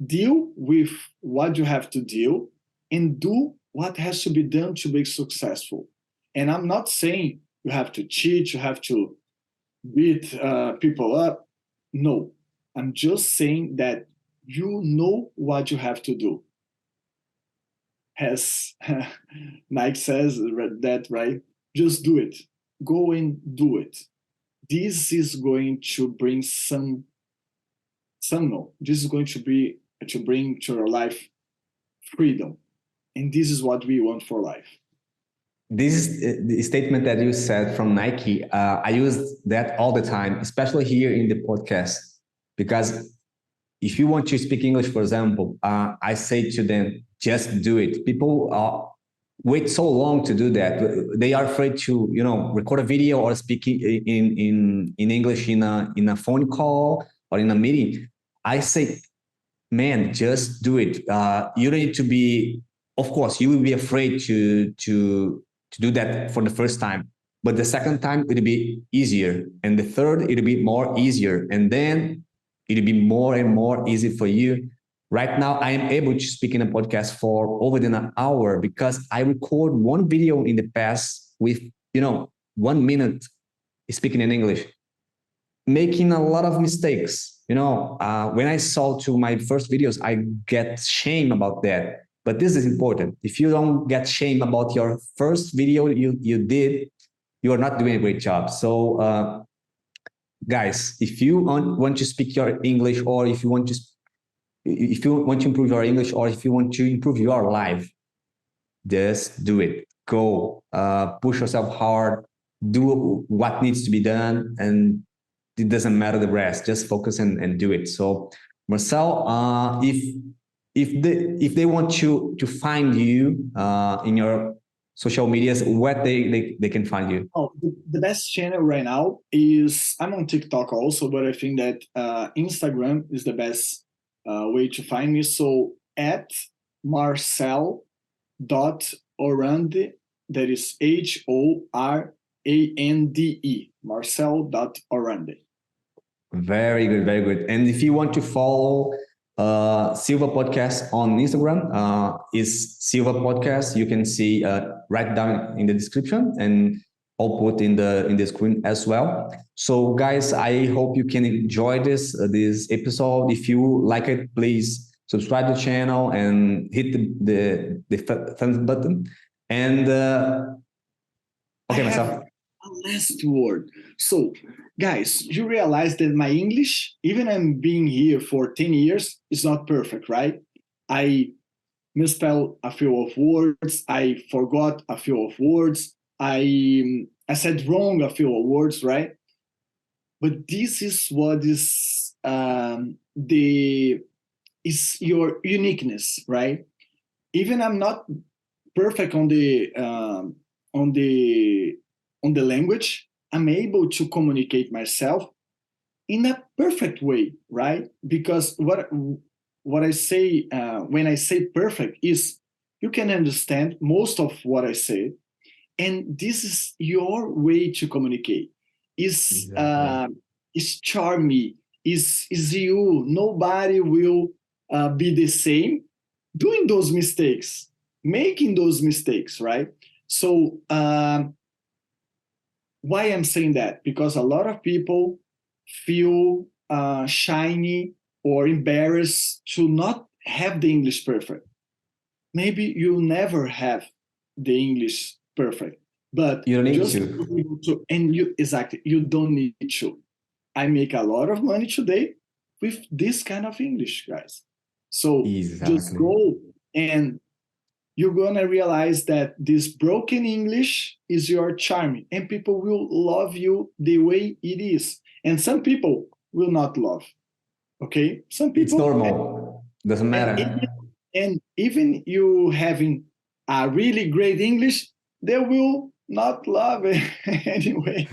Speaker 2: deal with what you have to deal, and do what has to be done to be successful. And I'm not saying you have to cheat, you have to beat people up. No, I'm just saying that you know what you have to do. As Nike says that, right? Just do it. Go and do it. This is going to bring no. This is going to bring to your life freedom, and this is what we want for life.
Speaker 1: This is the statement that you said from Nike. I use that all the time, especially here in the podcast, because if you want to speak English, for example, I say to them, just do it. People wait so long to do that. They are afraid to, record a video or speak in English in a phone call or in a meeting. I say, man, just do it. You don't need to be. Of course, you will be afraid to do that for the first time, but the second time it'll be easier, and the third it'll be more easier, and then it'll be more and more easy for you. Right now, I am able to speak in a podcast for over than an hour because I record one video in the past with 1 minute speaking in English, making a lot of mistakes. When I saw to my first videos, I get shame about that. But this is important. If you don't get shame about your first video you did, you are not doing a great job. So, guys, if you want to speak your English, or if you want to improve your English, or if you want to improve your life, just do it. Go, push yourself hard. do what needs to be done, and it doesn't matter the rest. Just focus and do it. So, Marcel, if they want to find you in your social medias, what they can find you?
Speaker 2: Oh, the best channel right now is I'm on TikTok also, but I think that Instagram is the best way to find me. So at Marcel.Horande, that is Horande, Marcel.Horande.
Speaker 1: Very good, very good. And if you want to follow Silva Podcast on Instagram, is Silva Podcast. You can see right down in the description, and I'll put in the screen as well. So, guys, I hope you can enjoy this episode. If you like it, please subscribe to the channel and hit the thumbs button. And okay, myself.
Speaker 2: A last word. So, guys, you realize that my English, even I'm being here for 10 years, is not perfect, right? I misspelled a few of words. I forgot a few of words. I said wrong a few words, right? But this is what is is your uniqueness, right? Even I'm not perfect on the language, I'm able to communicate myself in a perfect way, right? Because what I say when I say perfect is you can understand most of what I say, and this is your way to communicate. Is charming. Is you? Nobody will be the same doing those mistakes, making those mistakes, right? So why I'm saying that? Because a lot of people feel shiny or embarrassed to not have the English perfect. Maybe you'll never have the English perfect, but
Speaker 1: you don't need
Speaker 2: just to, and you exactly, you don't need to. I make a lot of money today with this kind of English, guys. So just go, and you're gonna realize that this broken English is your charm, and people will love you the way it is. And some people will not love. Okay, some people.
Speaker 1: It's normal. Doesn't matter.
Speaker 2: And even you having a really great English, they will not love it anyway.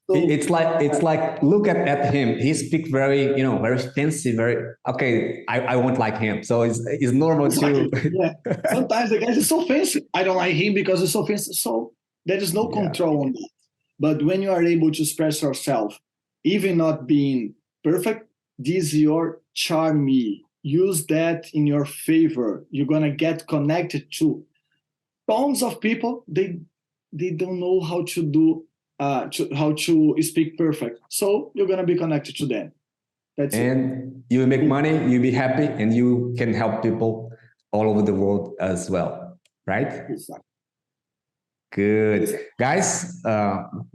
Speaker 1: So, it's like look at him. He speaks very very fancy, very okay. I won't like him, so it's normal too.
Speaker 2: Yeah. Sometimes the guy is so fancy. I don't like him because he's so fancy. So there is no control on that. But when you are able to express yourself, even not being perfect, this is your charm. Use that in your favor. You're gonna get connected to tons of people. They don't know how to do how to speak perfect. So you're gonna be connected to them. That's
Speaker 1: and you will make money. You'll be happy, and you can help people all over the world as well, right?
Speaker 2: Exactly.
Speaker 1: Good. Guys,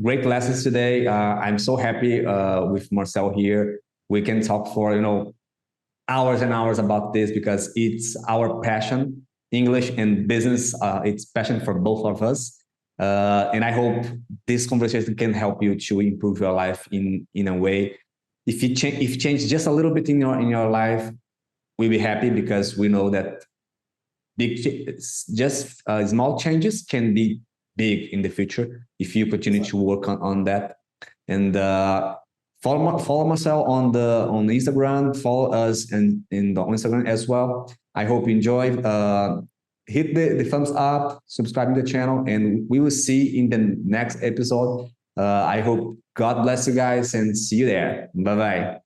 Speaker 1: great lessons today. I'm so happy with Marcel here. We can talk for hours and hours about this because it's our passion. English and business, it's passion for both of us. And I hope this conversation can help you to improve your life in a way. If you change just a little bit in your life, we'll be happy because we know that small changes can be big in the future if you continue to work on that. And follow Marcel on the Instagram. Follow us in the Instagram as well. I hope you enjoy. Hit the thumbs up, subscribe to the channel, and we will see in the next episode. I hope God bless you guys and see you there. Bye bye.